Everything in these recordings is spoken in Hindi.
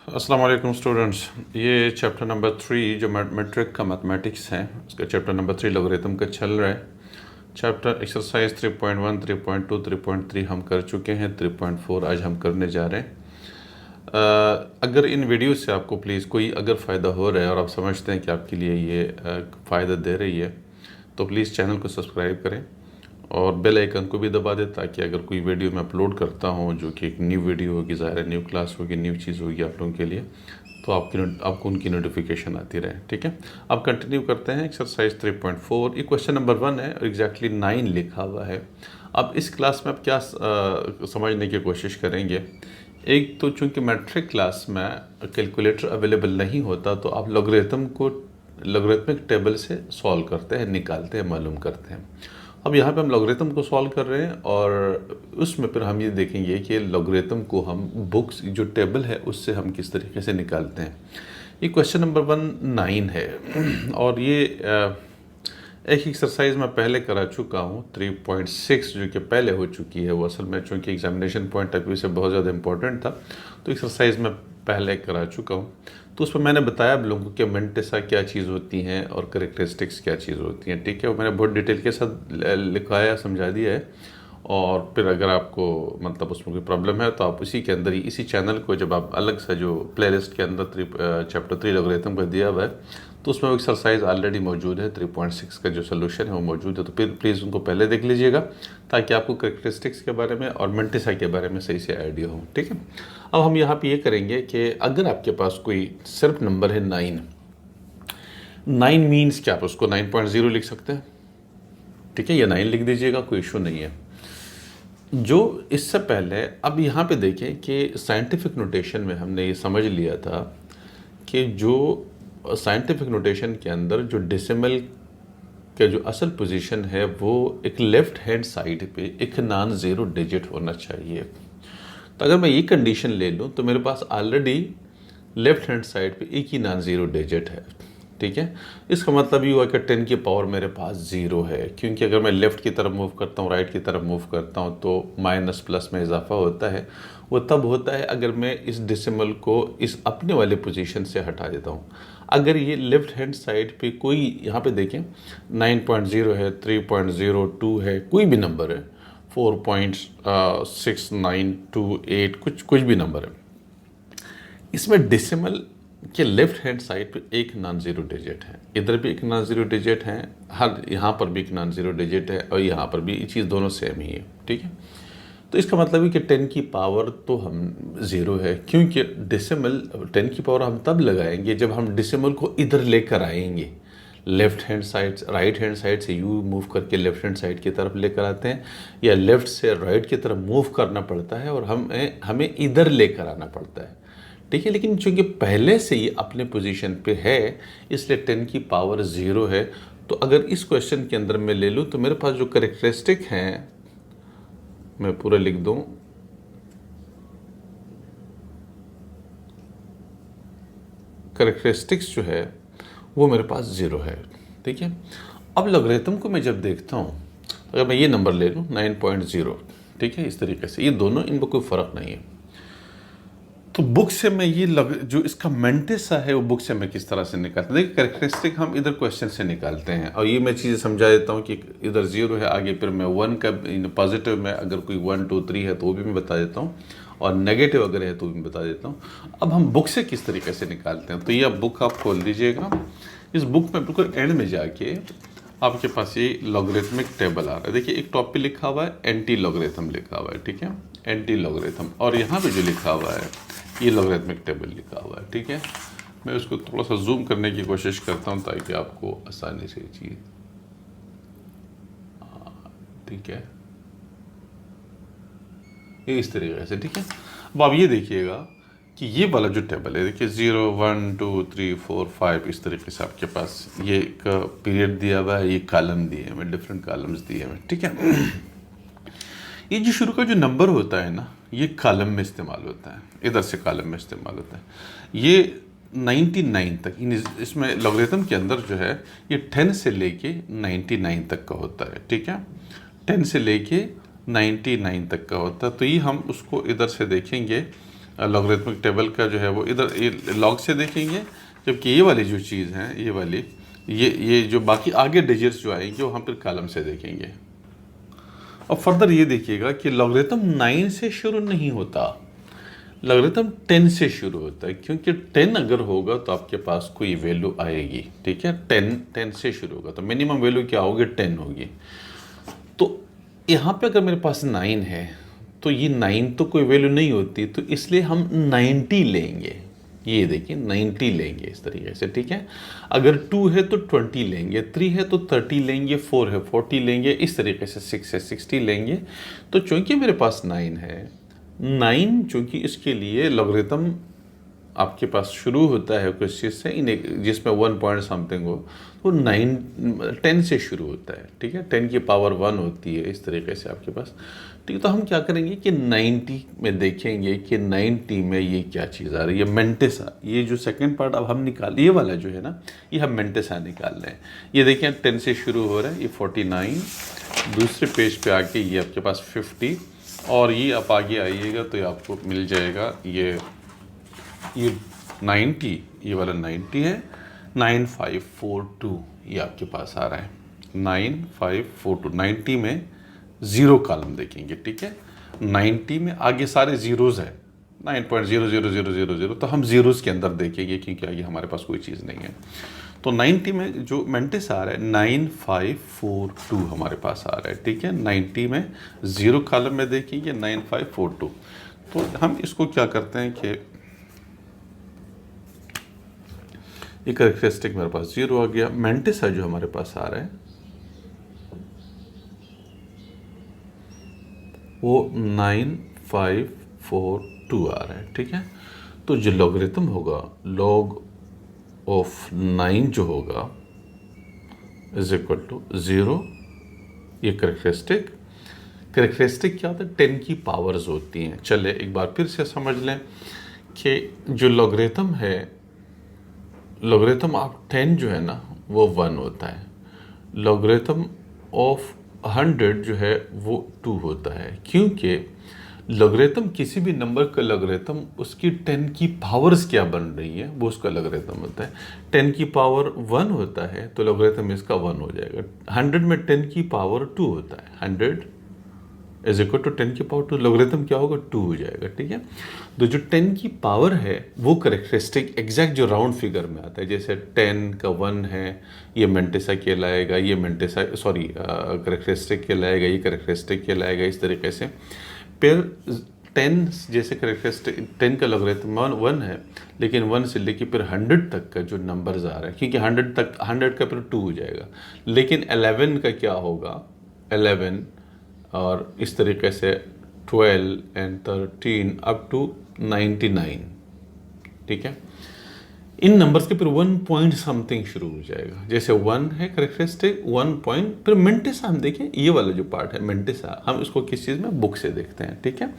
अस्सलाम वालेकुम स्टूडेंट्स। ये चैप्टर नंबर 3 जो मैट्रिक का मैथमेटिक्स है उसका चैप्टर नंबर 3 लॉगरिथम का चल रहा है। चैप्टर एक्सरसाइज 3.1, 3.2, 3.3 हम कर चुके हैं। 3.4 आज हम करने जा रहे हैं। अगर इन वीडियो से आपको प्लीज़ कोई अगर फ़ायदा हो रहा है और आप समझते हैं कि आपके लिए ये फ़ायदा दे रही है तो प्लीज़ चैनल को सब्सक्राइब करें और बेल आइकन को भी दबा दें, ताकि अगर कोई वीडियो मैं अपलोड करता हूँ जो कि एक न्यू वीडियो होगी, ज़ाहिर है न्यू क्लास होगी, न्यू चीज़ होगी आप लोगों के लिए, तो आपको उनकी नोटिफिकेशन आती रहे। ठीक है, अब कंटिन्यू करते हैं एक्सरसाइज 3.4। ये क्वेश्चन नंबर 1 है और एग्जैक्टली 9 लिखा हुआ है। अब इस क्लास में आप क्या समझने की कोशिश करेंगे। एक तो चूंकि मैट्रिक क्लास में कैलकुलेटर अवेलेबल नहीं होता तो आप लॉगरिथम को लॉगरिथमिक टेबल से सॉल्व करते हैं, निकालते हैं, मालूम करते हैं। अब यहाँ पे हम लॉगरिथम को सॉल्व कर रहे हैं और उसमें फिर हम ये देखेंगे कि लॉगरिथम को हम बुक्स जो टेबल है उससे हम किस तरीके से निकालते हैं। ये क्वेश्चन नंबर 9 है और ये एक एक्सरसाइज मैं पहले करा चुका हूँ 3.6 जो कि पहले हो चुकी है। वो असल में चूँकि एग्जामिनेशन पॉइंट ऑफ व्यू से बहुत ज़्यादा इंपॉर्टेंट था तो एक्सरसाइज मैं पहले करा चुका हूँ। तो उसमें मैंने बताया आप लोगों को कि मेंटेसा क्या चीज़ होती हैं और करेक्टरिस्टिक्स क्या चीज़ होती हैं। ठीक है, वो मैंने बहुत डिटेल के साथ लिखवाया, समझा दिया है। और फिर अगर आपको मतलब उसमें कोई प्रॉब्लम है तो आप उसी के अंदर ही इसी चैनल को जब आप अलग से जो प्लेलिस्ट के अंदर चैप्टर 3 लॉगरिथम का दिया हुआ है तो उसमें वो एक्सरसाइज ऑलरेडी मौजूद है। 3.6 का जो सोल्यूशन है वो मौजूद है, तो फिर प्लीज़ उनको पहले देख लीजिएगा ताकि आपको करेक्टरिस्टिक्स के बारे में और मेंटेसा के बारे में सही से आइडिया हो। ठीक है, अब हम यहाँ पे ये करेंगे कि अगर आपके पास कोई सिर्फ नंबर है 9 मीन्स क्या, आप उसको 9.0 लिख सकते हैं। ठीक है, या 9 लिख दीजिएगा, कोई इशू नहीं है। जो इससे पहले अब यहाँ पे देखें कि साइंटिफिक नोटेशन में हमने ये समझ लिया था कि जो साइंटिफिक नोटेशन के अंदर जो डेसिमल का जो असल पोजीशन है वो एक लेफ्ट हैंड साइड पे एक नॉन ज़ीरो डिजिट होना चाहिए। तो अगर मैं ये कंडीशन ले लूँ तो मेरे पास ऑलरेडी लेफ्ट हैंड साइड पे एक ही नॉन ज़ीरो डिजिट है। ठीक है, इसका मतलब ये हुआ कि 10 की पावर मेरे पास ज़ीरो है, क्योंकि अगर मैं लेफ़्ट की तरफ मूव करता हूँ, राइट की तरफ मूव करता हूँ तो माइनस प्लस में इजाफा होता है। वो तब होता है अगर मैं इस डेसिमल को इस अपने वाले पोजीशन से हटा देता हूँ। अगर ये लेफ्ट हैंड साइड पे कोई, यहाँ पे देखें 9.0 है, 3.02 है, कोई भी नंबर है, 4.6928 कुछ भी नंबर है, इसमें डेसिमल के लेफ्ट हैंड साइड पे एक नॉन ज़ीरो डिजिट है, इधर भी एक नॉन ज़ीरो डिजिट है, हर यहाँ पर भी एक नॉन ज़ीरो डिजिट है और यहाँ पर भी ये चीज़ दोनों सेम ही है। ठीक है, तो इसका मतलब है कि 10 की पावर तो हम ज़ीरो है, क्योंकि डेसिमल 10 की पावर हम तब लगाएंगे जब हम डेसिमल को इधर लेकर आएंगे। Left hand side, right hand side से यू मूव करके लेफ्ट हैंड साइड की तरफ लेकर आते हैं, या लेफ्ट से राइट की तरफ मूव करना पड़ता है और हमें इधर लेकर आना पड़ता है। ठीक है, लेकिन चूंकि पहले से ही अपने पोजीशन पे है इसलिए 10 की पावर ज़ीरो है। तो अगर इस क्वेश्चन के अंदर मैं ले लूँ तो मेरे पास जो करेक्टरिस्टिक हैं, मैं पूरा लिख दूं, करेक्टरिस्टिक्स जो है वो मेरे पास ज़ीरो है। ठीक है, अब लॉगरिथम को मैं जब देखता हूँ तो अगर मैं ये नंबर ले लूँ 9.0, ठीक है, इस तरीके से, ये दोनों, इनमें कोई फ़र्क नहीं है। तो बुक से मैं ये जो इसका मेंटेसा है वो बुक से मैं किस तरह से निकालता हूँ। देखिए, करेक्टरिस्टिक हम इधर क्वेश्चन से निकालते हैं और ये मैं चीज़ें समझा देता हूँ कि इधर ज़ीरो है, आगे फिर मैं 1 का पॉजिटिव में अगर कोई 1 2 3 है तो वो भी मैं बता देता हूँ और नेगेटिव अगर है तो भी मैं बता देता हूँ। अब हम बुक से किस तरीके से निकालते हैं, तो ये बुक आप खोल दीजिएगा। इस बुक में बिल्कुल एंड में जाके आपके पास ये लॉगरिथमिक टेबल आ रहा है। देखिए, एक टॉप पे लिखा हुआ है एंटी लॉगरिथम लिखा हुआ है। ठीक है, एंटी लॉगरिथम, और यहाँ पे जो लिखा हुआ है ये लॉगरिथमिक टेबल लिखा हुआ है। ठीक है, मैं उसको थोड़ा सा जूम करने की कोशिश करता हूँ ताकि आपको आसानी से चीज़, ठीक है, ये इस तरीके से। ठीक है, अब आप ये देखिएगा कि ये वाला जो टेबल है, देखिए 0 1 2 3 4 5 इस तरीके से आपके पास ये एक पीरियड दिया हुआ है, ये कॉलम दिए हुए, डिफरेंट कॉलम्स दिए हुए। ठीक है, ये जो शुरू का जो नंबर होता है ना, ये कॉलम में इस्तेमाल होता है, इधर से कॉलम में इस्तेमाल होता है। ये 99 तक इसमें लॉगरिथम के अंदर जो है ये 10 से लेके 99 तक का होता है। ठीक है, 10 से लेके 99 तक का होता है। तो ये हम उसको इधर से देखेंगे लॉगरिथमिक टेबल का जो है वो इधर ये लॉग से देखेंगे, जबकि ये वाली जो चीज़ है, ये वाली ये जो बाकी आगे डिजिट्स जो आएंगे वो हम फिर कॉलम से देखेंगे। और फर्दर ये देखिएगा कि लॉगरिथम 9 से शुरू नहीं होता, लॉगरिथम 10 से शुरू होता है, क्योंकि 10 अगर होगा तो आपके पास कोई वैल्यू आएगी, ठीक है। 10 से शुरू होगा तो मिनिमम वैल्यू क्या होगी, 10 होगी। तो यहाँ पे अगर मेरे पास 9 है तो ये 9 तो कोई वैल्यू नहीं होती, तो इसलिए हम 90 लेंगे। ये देखिए 90 लेंगे इस तरीके से, ठीक है। अगर 2 है तो 20 लेंगे, 3 है तो 30 लेंगे, 4 है 40 लेंगे, इस तरीके से 6 है 60 लेंगे। तो चूंकि मेरे पास 9 है, 9 चूंकि इसके लिए लॉगरिथम आपके पास शुरू होता है कुछ चीज़ से जिसमें 1 पॉइंट समथिंग हो, तो 10 से शुरू होता है, ठीक है। 10 की पावर 1 होती है, इस तरीके से आपके पास, ठीक है। तो हम क्या करेंगे कि 90 में देखेंगे कि 90 में ये क्या चीज़ आ रही है, मेंटिसा। ये जो सेकंड पार्ट अब हम निकाल, ये वाला जो है ना, ये हम मेंटिसा निकाल रहे हैं। ये देखिए 10 से शुरू हो रहा है, ये 49, दूसरे पेज पे आके ये आपके पास 50, और ये आप आगे आइएगा तो ये आपको मिल जाएगा ये 90, ये वाला 90 है, 9542 ये आपके पास आ रहा है, 9542। 90 में ज़ीरो कॉलम देखेंगे, ठीक है। 90 में आगे सारे ज़ीरोज़ है, 9.00000, तो हम ज़ीरोज़ के अंदर देखेंगे क्योंकि आगे हमारे पास कोई चीज़ नहीं है। तो 90 में जो मेंटिस आ रहा है 9542 हमारे पास आ रहा है, ठीक है। 90 में ज़ीरो कॉलम में देखेंगे 9542। तो हम इसको क्या करते हैं कि ये कैरेक्टरिस्टिक मेरे पास 0 आ गया। मेंटिसा जो हमारे पास आ रहा है वो 9542 आ रहा है, ठीक है। तो जो लॉगरिथम होगा, log ऑफ 9 जो होगा इज इक्वल टू 0। ये कैरेक्टरिस्टिक क्या होता है, 10 की पावर्स होती हैं। चले एक बार फिर से समझ लें कि जो लॉगरिथम है, लॉगरिथम ऑफ 10 जो है ना वो 1 होता है, लॉगरिथम ऑफ 100 जो है वो 2 होता है, क्योंकि लॉगरिथम किसी भी नंबर का लॉगरिथम उसकी 10 की पावर्स क्या बन रही है वो उसका लॉगरिथम होता है। 10 की पावर 1 होता है तो लॉगरिथम इसका 1 हो जाएगा। 100 में 10 की पावर 2 होता है, 100 इज इक्वल टू 10 की पावर 2, लॉगरिथम क्या होगा, 2 हो जाएगा, ठीक है। तो जो 10 की पावर है वो कैरेक्टरिस्टिक एग्जैक्ट जो राउंड फिगर में आता है, जैसे 10 का 1 है ये मेंटिसा कहलाएगा, ये मेंटिसा सॉरी कैरेक्टरिस्टिक कहलाएगा, ये कैरेक्टरिस्टिक कहलाएगा, इस तरीके से। फिर 10 जैसे कैरेक्टरिस्टिक 10 का लॉगरिथम 1 है, लेकिन 1 से लेके फिर 100 तक का जो नंबर्स आ रहा है, क्योंकि 100 का फिर 2 हो जाएगा। लेकिन 11 का क्या होगा, 11 और इस तरीके से 12 एंड 13 अप टू 99, ठीक है। इन नंबर्स के फिर 1 पॉइंट समथिंग शुरू हो जाएगा, जैसे 1 है कैरेक्टरिस्टिक 1 पॉइंट, फिर मेंटिसा हम देखें, ये वाला जो पार्ट है मेंटिसा, हम इसको किस चीज़ में, बुक से देखते हैं, ठीक है।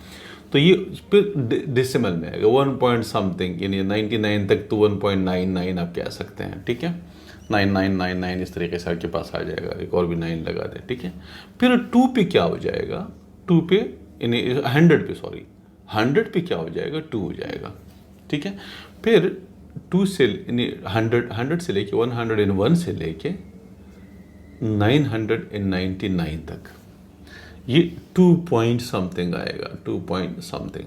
तो ये फिर डेसिमल में आएगा 1 पॉइंट समथिंग, यानी 99 तक तो 1.99 आप कह सकते हैं, ठीक है। 9999 इस तरीके से आपके पास आ जाएगा, एक और भी 9 लगा दे, ठीक है। फिर 2 पे क्या हो जाएगा, 2 पे यानी 100 पे, सॉरी 100 पे क्या हो जाएगा, 2 हो जाएगा, ठीक है। फिर 2 से 100 से लेके 101 से लेके 999 तक ये 2 पॉइंट समथिंग आएगा, 2 पॉइंट समथिंग,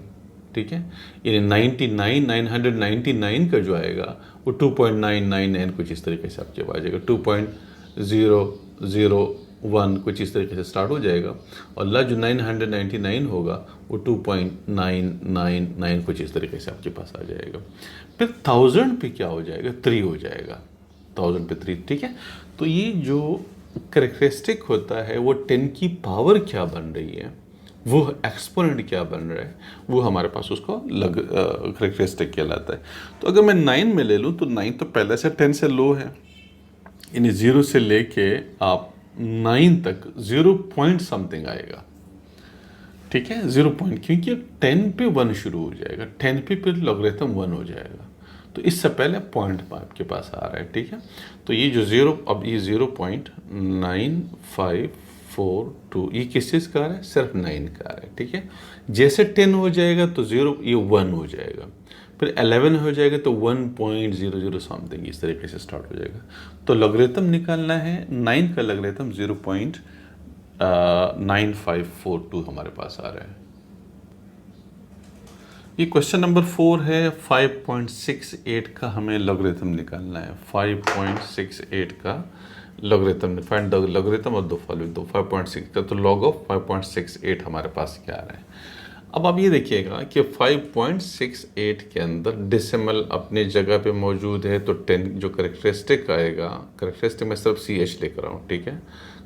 ठीक है। यानी 999 का जो आएगा वो 2.999 कुछ इस तरीके से आपके पास आ जाएगा, 2.001 कुछ इस तरीके से स्टार्ट हो जाएगा, और जो 999 होगा वो 2.999 कुछ इस तरीके से आपके पास आ जाएगा। फिर 1000 पे क्या हो जाएगा, 3 हो जाएगा, 1000 पे 3, ठीक है। तो ये जो कैरेक्टरिस्टिक होता है वो 10 की पावर क्या बन रही है, वो एक्सपोनेंट क्या बन रहा है, वो हमारे पास उसको कैरेक्टरिस्टिक कहलाता है। तो अगर मैं 9 में ले लूँ तो 9 तो पहले से 10 से लो है, यानी 0 से लेके आप 9 तक 0 पॉइंट समथिंग आएगा, ठीक है। 0 पॉइंट, क्योंकि 10 पे 1 शुरू हो जाएगा, 10 पे फिर लॉगरिथम 1 हो जाएगा, तो इससे पहले पॉइंट आपके पास आ रहा है, ठीक है। तो ये जो 0, अब ये 0.9542 2 ये किस चीज़ का आ रहा है? सिर्फ 9 का आ रहा है, ठीक है। जैसे 10 हो जाएगा तो 0 ये 1 हो जाएगा, फिर 11 हो जाएगा तो 1.00 समथिंग, इस तरीके से स्टार्ट हो जाएगा। तो लॉगरिथम निकालना है, 9 का लॉगरिथम 0.9542 हमारे पास आ रहा है। ये क्वेश्चन नंबर 4 है, 5.68 का हमें लॉगरिथम निकालना है। 5.68 का logarithm, find the logarithm of the following. तो 5.6 का तो लॉग ऑफ 5.68 हमारे पास क्या आ रहा है। अब आप ये देखिएगा कि 5.68 के अंदर डेसिमल अपनी जगह पे मौजूद है, तो 10 जो करेक्टरिस्टिक आएगा, करेक्टरिस्टिक में सिर्फ CH लेकर आऊँ, ठीक है।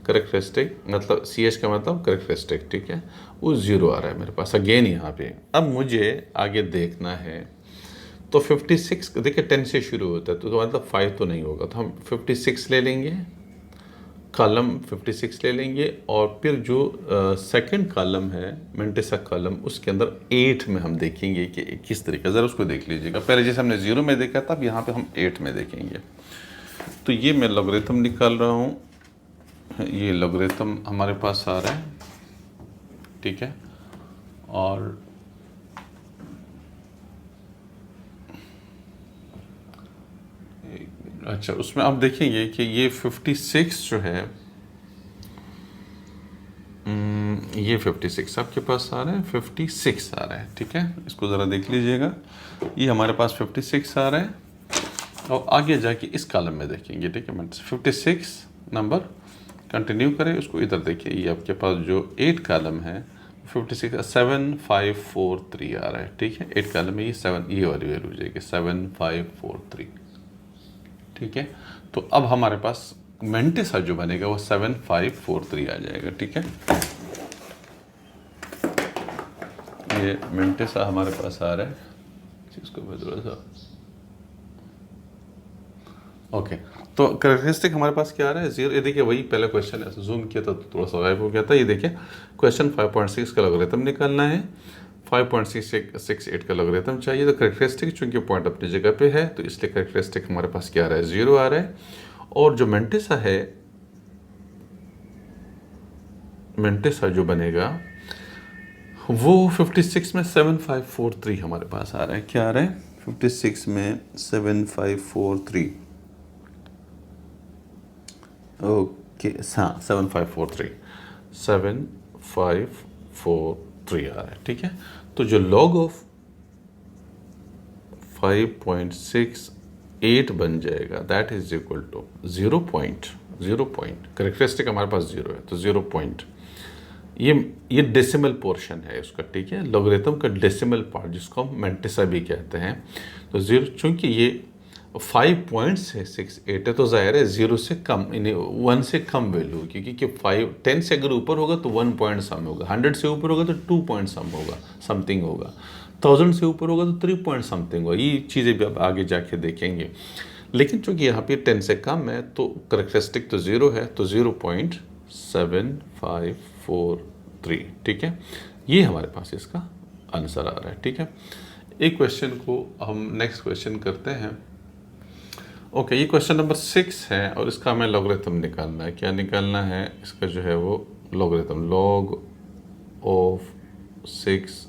करेक्टरिस्टिक मतलब CH का मतलब करेक्टरिस्टिक, ठीक है, वो 0 आ रहा है मेरे पास अगेन यहाँ पे। अब मुझे आगे देखना है, तो 56 देखिए 10 से शुरू होता है, तो मतलब 5 तो नहीं होगा, तो हम 56 ले लेंगे, कॉलम 56 ले लेंगे, और फिर जो सेकंड कॉलम है मेंटेसा कॉलम, उसके अंदर 8 में हम देखेंगे कि किस तरीके, ज़रा उसको देख लीजिएगा। पहले जैसे हमने 0 में देखा था, अब यहाँ पे हम 8 में देखेंगे। तो ये मैं लॉगरिथम निकाल रहा हूँ, ये लॉगरिथम हमारे पास आ रहा है, ठीक है। और अच्छा, उसमें आप देखेंगे कि ये 56 जो है, ये 56 आपके पास आ रहा है, 56 आ रहा है, ठीक है। इसको ज़रा देख लीजिएगा, ये हमारे पास 56 आ रहा है। और आगे जाके इस कॉलम में देखेंगे, ठीक है। 56 नंबर कंटिन्यू करें, उसको इधर देखिए, ये आपके पास जो 8 कॉलम है 56 7543 आ रहा है, ठीक है। 8 कॉलम में ये 7, ये वाली वैल्यू हो जाएगी 7543, ठीक है। तो अब हमारे पास मेंटेसा जो बनेगा वो 7543 आ जाएगा, ठीक है। ये मेंटेसा हमारे पास आ रहा है, इसको बदलो सा, ओके। तो करेक्टरिस्टिक हमारे पास क्या आ रहा है? 0। ये देखिए वही पहला क्वेश्चन है, जूम किया था तो थोड़ा सा गायब हो गया था। ये देखिए क्वेश्चन 5.6 का लॉगरिथम निकालना है, 5.68 का लॉगरिथम चाहिए। तो करेक्टरिस्टिक चूंकि पॉइंट अपनी जगह पे है, तो इसलिए करेक्टरिस्टिक हमारे पास क्या आ रहा है? 0 आ रहा है। और जो मेंटेसा है, मेंटेसा जो बनेगा वो 56 में 7543 हमारे पास आ रहा है। क्या आ रहा है? 56 में 7543, ओके, हाँ 7543 आ रहा है, ठीक है। तो जो लॉग ऑफ 5.68 बन जाएगा, that is equal to 0 point, characteristic हमारे पास 0 है, तो 0 पॉइंट, ये डेसिमल पोर्शन है उसका, ठीक है। लॉगरिथम का डेसिमल पार्ट, जिसको हम मेंटेसा भी कहते हैं। तो 0, चूंकि ये 5.68 है, तो जाहिर है 0 से कम, 1 से कम वैल्यू, क्योंकि 10 से अगर ऊपर होगा तो 1 पॉइंट सम होगा, 100 से ऊपर होगा तो 2 पॉइंट सम होगा, समथिंग होगा, 1000 से ऊपर होगा तो 3 पॉइंट समथिंग होगा। ये चीज़ें भी आप आगे जाके देखेंगे। लेकिन चूंकि यहाँ पे 10 से कम है, तो करेक्टरिस्टिक तो 0 है, तो 0.7543, ठीक है। ये हमारे पास इसका आंसर आ रहा है, ठीक है। एक क्वेश्चन को हम नेक्स्ट क्वेश्चन करते हैं। ओके, ये क्वेश्चन नंबर 6 है, और इसका हमें लॉगरिथम निकालना है। क्या निकालना है? इसका जो है वो लॉगरिथम, लॉग ऑफ 6,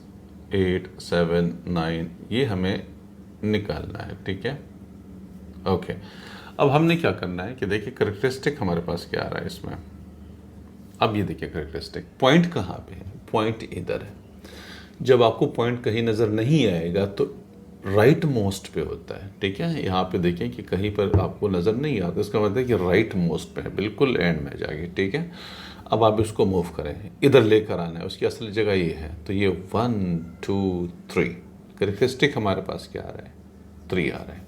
8, 7, 9, ये हमें निकालना है, ठीक है। ओके, अब हमने क्या करना है कि देखिए करेक्टरिस्टिक हमारे पास क्या आ रहा है इसमें। अब ये देखिए करेक्टरिस्टिक पॉइंट कहाँ पे है? पॉइंट इधर है। जब आपको पॉइंट कहीं नज़र नहीं आएगा तो राइट मोस्ट पे होता है, ठीक है। यहाँ पे देखें कि कहीं पर आपको नज़र नहीं आता, इसका मतलब है कि राइट मोस्ट पे है, बिल्कुल एंड में जाके, ठीक है। अब आप इसको मूव करें, इधर लेकर आना है, उसकी असल जगह ये है। तो ये 1, 2, 3 करेक्टरिस्टिक हमारे पास क्या आ रहा है? 3 आ रहा है।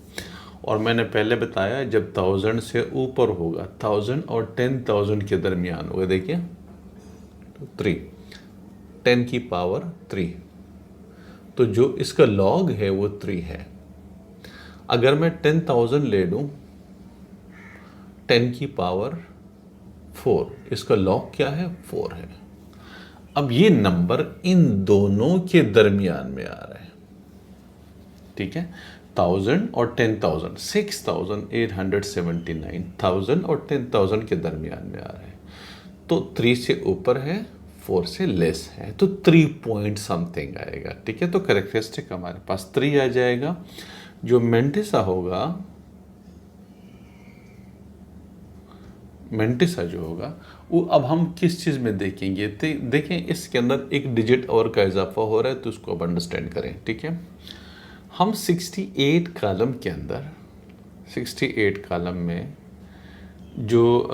और मैंने पहले बताया जब 1000 से ऊपर होगा, 1000 और 10,000 के दरमियान होगा, देखिए तो 3, 10 की पावर 3, तो जो इसका लॉग है वो 3 है। अगर मैं 10,000 ले लूं, 10 की पावर 4, इसका लॉग क्या है? 4 है। अब ये नंबर इन दोनों के दरमियान में आ रहा है, ठीक है। 1000 और 10,000, 6879, 1000 और 10,000 के दरमियान में आ रहा है। तो 3 से ऊपर है, 4 से लेस है, तो 3 पॉइंट समथिंग आएगा। ठीक है, तो करेक्टरिस्टिक हमारे पास 3 आ जाएगा। जो मेंटिसा होगा, मेंटिसा जो होगा वो अब हम किस चीज़ में देखेंगे, देखें इसके अंदर एक डिजिट और का इजाफा हो रहा है, तो उसको अब अंडरस्टैंड करें। ठीक है, हम 68 कॉलम के अंदर, 68 कॉलम में जो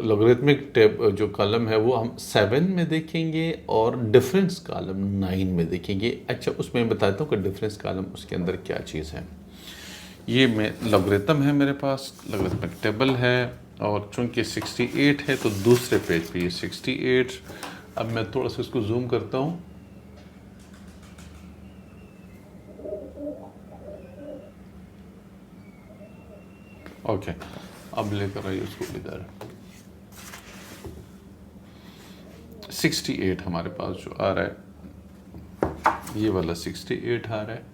लॉगरिथमिक टेब जो कॉलम है वो हम 7 में देखेंगे और डिफरेंस कॉलम 9 में देखेंगे। अच्छा, उसमें मैं बताता हूँ कि डिफरेंस कॉलम उसके अंदर क्या चीज़ है। ये मैं लॉगरिथम है, मेरे पास लॉगरिथमिक टेबल है, और चूंकि 68 है तो दूसरे पेज पे ये 68। अब मैं थोड़ा सा इसको जूम करता हूँ। ओके, अब लेकर आइए उसको इधर। 68 हमारे पास जो आ रहा है, ये वाला 68 आ रहा है।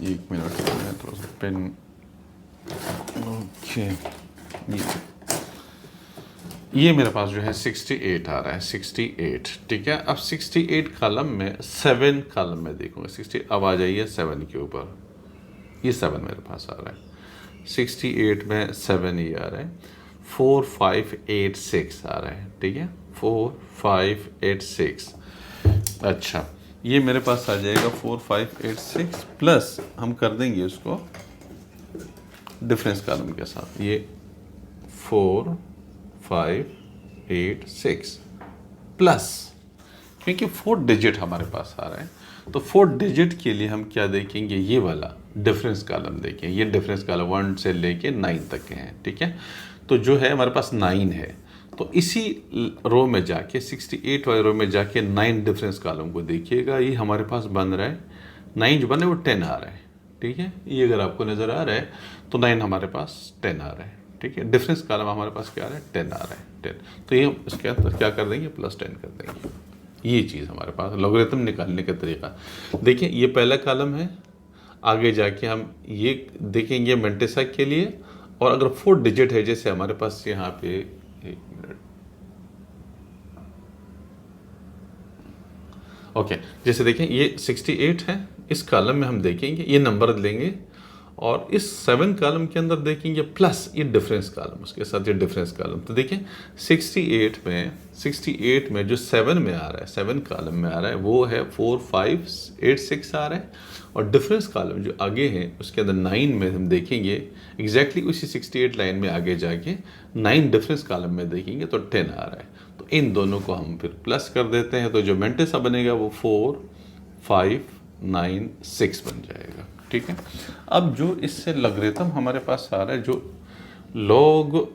एक मिनट, मैं थोड़ा सा पेन। ओके, ये मेरे पास जो है 68 आ रहा है, 68। ठीक है, अब 68 कॉलम में 7 कॉलम में देखूंगा। 60 अब आ जाइए 7 के ऊपर, ये 7 मेरे पास आ रहा है। 68 में 7 ये आ रहा है, 4 5 8 6 आ रहा है। ठीक है, 4 5 8 6। अच्छा, ये मेरे पास आ जाएगा 4 5 8 6 प्लस हम कर देंगे उसको डिफरेंस कॉलम के साथ, ये 4 5 8 6 प्लस, क्योंकि 4 डिजिट हमारे पास आ रहा है, तो 4 डिजिट के लिए हम क्या देखेंगे, ये वाला डिफरेंस कॉलम देखें। ये डिफरेंस कॉलम 1 से लेके 9 तक के हैं। ठीक है, तो जो है हमारे पास 9 है, तो इसी रो में जाके 68 वाले रो में जाके 9 डिफरेंस कॉलम को देखिएगा। ये हमारे पास बन रहा है 9 जो बन रहा है वो 10 आ रहा है। ठीक है, ये अगर आपको नज़र आ रहा है तो 9 हमारे पास 10 आ रहा है। ठीक है, डिफरेंस कॉलम हमारे पास क्या आ रहा है, 10 आ रहा है, 10। तो ये इसके अंदर क्या कर देंगे, प्लस 10 कर देंगे। ये चीज़ हमारे पास लॉगरिथम निकालने का तरीका। देखिए, ये पहला कॉलम है, आगे जाके हम ये देखेंगे मेंटिसा के लिए, और अगर 4 डिजिट है, जैसे हमारे पास यहाँ पे, एक मिनट, ओके, जैसे देखें ये 68 है, इस कॉलम में हम देखेंगे ये नंबर लेंगे, और इस 7 कॉलम के अंदर देखेंगे प्लस ये डिफरेंस कॉलम, उसके साथ ये डिफरेंस कॉलम। तो देखें 68 में जो 7 में आ रहा है, 7 कॉलम में आ रहा है, वो है 4 5 8 6 आ रहा है, और डिफरेंस कॉलम जो आगे हैं उसके अंदर 9 में हम देखेंगे एग्जैक्टली उसी 68 लाइन में आगे जाके 9 डिफरेंस कॉलम में देखेंगे तो 10 आ रहा है। तो इन दोनों को हम फिर प्लस कर देते हैं, तो जो मेंटिसा बनेगा वो 4 5 9 6 बन जाएगा। ठीक है, अब जो इससे लॉगरिथम हमारे पास आ रहा है, जो log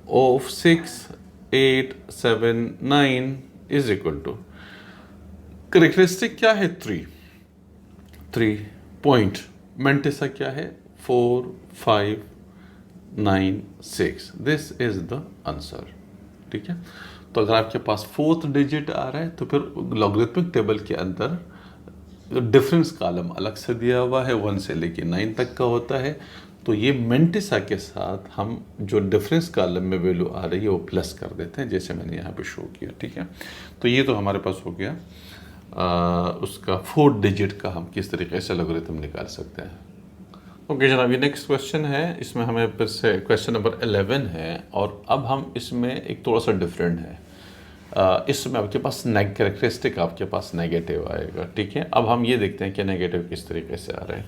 of 6 8 7 9 is equal to, characteristic क्या है, 3 पॉइंट, मेंटिसा क्या है, 4 5 9 6। This is the answer. ठीक है, तो अगर आपके पास 4th डिजिट आ रहा है तो फिर लॉगरिथमिक टेबल के अंदर डिफरेंस कॉलम अलग से दिया हुआ है, 1 से लेके 9 तक का होता है। तो ये मेंटिसा के साथ हम जो डिफरेंस कॉलम में वैल्यू आ रही है वो प्लस कर देते हैं, जैसे मैंने यहाँ पे शो किया। ठीक है, तो ये तो हमारे पास हो गया उसका 4 डिजिट का हम किस तरीके से लॉगरिथम निकाल सकते हैं। ओके जनाब, ये नेक्स्ट क्वेश्चन है, इसमें हमें फिर से क्वेश्चन नंबर 11 है, और अब हम इसमें एक थोड़ा सा डिफरेंट है। इसमें आपके पास कैरेक्टरिस्टिक आपके पास नेगेटिव आएगा। ठीक है, अब हम ये देखते हैं कि नेगेटिव किस तरीके से आ रहा है।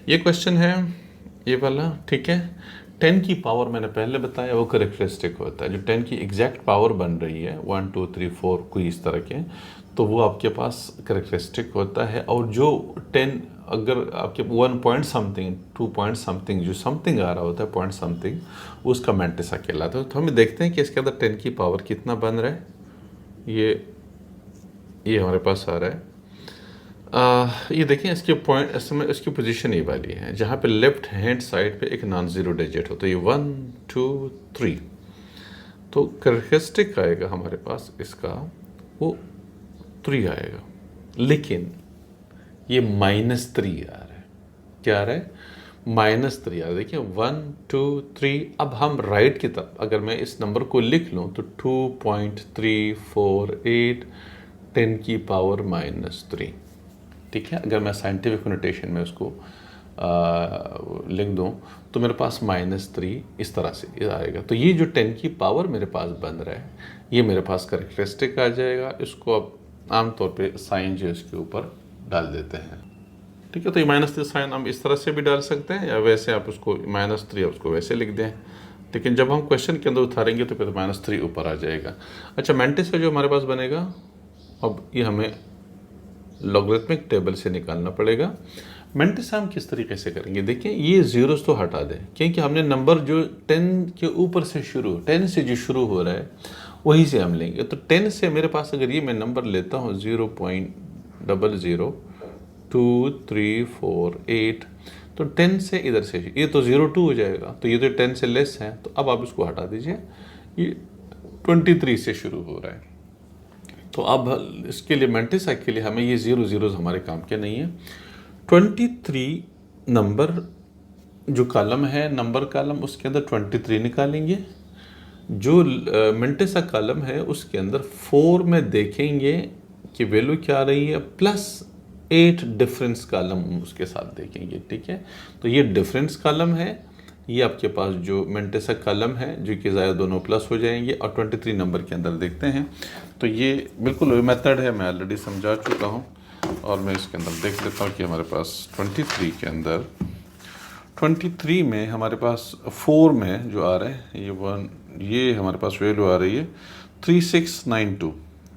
ये क्वेश्चन है ये वाला। ठीक है, 10 की पावर मैंने पहले बताया वो कैरेक्टरिस्टिक होता है। जो 10 की एग्जैक्ट पावर बन रही है 1 2 3 4 कोई इस तरह के, तो वो आपके पास कैरेक्टरिस्टिक होता है। और जो 10 अगर आपके 1 पॉइंट समथिंग 2 पॉइंट समथिंग जो समथिंग आ रहा होता है पॉइंट समथिंग, उसका मेंटिसा कहलाता है। तो हमें देखते हैं कि इसके अंदर 10 की पावर कितना बन रहा है। ये हमारे पास आ रहा है। ये देखें इसके पॉइंट, इसमें इसकी पोजीशन ये वाली है जहाँ पे लेफ्ट हैंड साइड पे एक नॉन ज़ीरो डिजिट हो, तो ये 1 2 3, तो कैरेक्टरिस्टिक आएगा हमारे पास इसका वो 3 आएगा। लेकिन ये -3 आ रहा है। क्या आ रहा है? -3 आ रहा है। देखिए 1 2 3। अब हम राइट की तरफ अगर मैं इस नंबर को लिख लूँ तो 2.348 10 की पावर -3, ठीक है। अगर मैं साइंटिफिक नोटेशन में उसको लिख दूँ तो मेरे पास -3 इस तरह से आएगा। तो ये जो 10 की पावर मेरे पास बन रहा है ये मेरे पास करेक्टरिस्टिक आ जाएगा। इसको अब आमतौर पे साइन जो इसके ऊपर डाल देते हैं, ठीक है। तो ये -3 साइन हम इस तरह से भी डाल सकते हैं या वैसे आप उसको -3 उसको वैसे लिख दें, लेकिन जब हम क्वेश्चन के अंदर उतारेंगे तो फिर -3 ऊपर आ जाएगा। अच्छा, मेंटिस का जो हमारे पास बनेगा, अब ये हमें लॉगरिथमिक टेबल से निकालना पड़ेगा। मेंटिस हम किस तरीके से करेंगे, देखिए ये जीरोस तो हटा दें क्योंकि हमने नंबर जो 10 के ऊपर से 10 से जो शुरू हो रहा है वहीं से हम लेंगे। तो 10 से मेरे पास अगर ये मैं नंबर लेता हूँ 0.00238, तो 10 से इधर से ये तो 02 हो जाएगा, तो ये तो 10 से लेस है, तो अब आप इसको हटा दीजिए। ये 23 से शुरू हो रहा है, तो अब इसके लिए मेंटिस के लिए हमें ये 0 0 हमारे काम के नहीं है। 23 नंबर जो कॉलम है, नंबर कॉलम, उसके अंदर 23 निकालेंगे। जो मेंटिस कॉलम है उसके अंदर 4 में देखेंगे कि वैल्यू क्या आ रही है, +8 डिफरेंस कॉलम उसके साथ देखेंगे, ठीक है। तो ये डिफरेंस कॉलम है, ये आपके पास जो मेंटिस कॉलम है जो कि ज़ाहिर दोनों प्लस हो जाएंगे, और 23 नंबर के अंदर देखते हैं। तो ये बिल्कुल वही मेथड है, मैं ऑलरेडी समझा चुका हूँ, और मैं इसके अंदर देख लेता हूँ कि हमारे पास 23 के अंदर 23 में हमारे पास 4 में जो आ रहा है ये हमारे पास वैल्यू आ रही है 3692,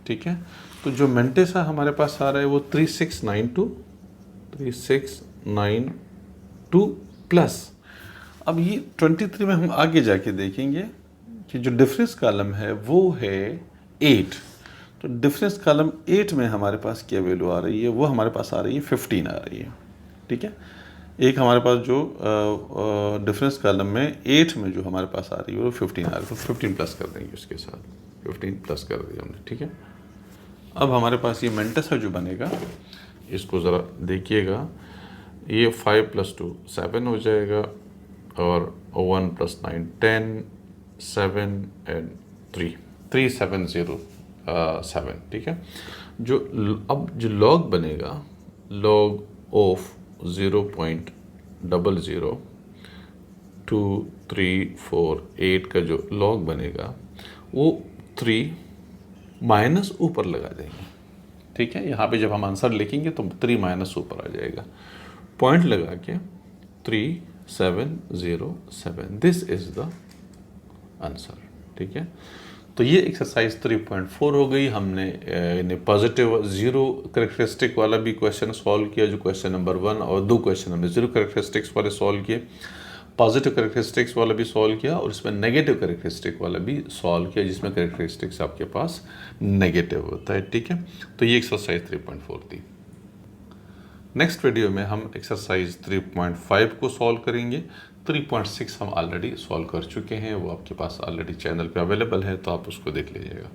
ठीक है। तो जो मेंटिस हमारे पास आ रहा है वो 3692 प्लस, अब ये 23 में हम आगे जाके देखेंगे कि जो डिफरेंस कॉलम है वो है 8। तो डिफरेंस कॉलम 8 में हमारे पास क्या वैल्यू आ रही है, वो हमारे पास आ रही है 15 आ रही है, ठीक है। एक हमारे पास जो डिफरेंस कॉलम में 8 में जो हमारे पास आ रही है वो 15 आ रही है, तो 15 प्लस कर देंगे उसके साथ, 15 प्लस कर दिया हमने, ठीक है। अब हमारे पास ये मेंटिस जो बनेगा, इसको ज़रा देखिएगा, ये 5 + 2 7 हो जाएगा, और 1 + 9 10 7 and 3 3707, ठीक है। जो अब जो लॉग बनेगा, लॉग ऑफ 0.02348 का जो लॉग बनेगा वो 3 माइनस ऊपर लगा देंगे, ठीक है। यहाँ पे जब हम आंसर लिखेंगे तो 3 माइनस ऊपर आ जाएगा, पॉइंट लगा के 3707, दिस इज द आंसर, ठीक है। तो ये एक्सरसाइज 3.4 हो गई। हमने पॉजिटिव 0 करेक्टरिस्टिक वाला भी क्वेश्चन सॉल्व किया, जो क्वेश्चन नंबर 1, और 2 क्वेश्चन हमने 0 करेक्टरिस्टिक्स वाले सॉल्व किए, पॉजिटिव करेक्टरिस्टिक्स वाला भी सॉल्व किया, और इसमें नेगेटिव करेक्टरिस्टिक वाला भी सॉल्व किया जिसमें करेक्टरिस्टिक्स आपके पास नेगेटिव होता है, ठीक है। तो ये एक्सरसाइज 3.4 थी। नेक्स्ट वीडियो में हम एक्सरसाइज 3.5 को सॉल्व करेंगे। 3.6 हम ऑलरेडी सॉल्व कर चुके हैं, वो आपके पास ऑलरेडी चैनल पे अवेलेबल है, तो आप उसको देख लीजिएगा।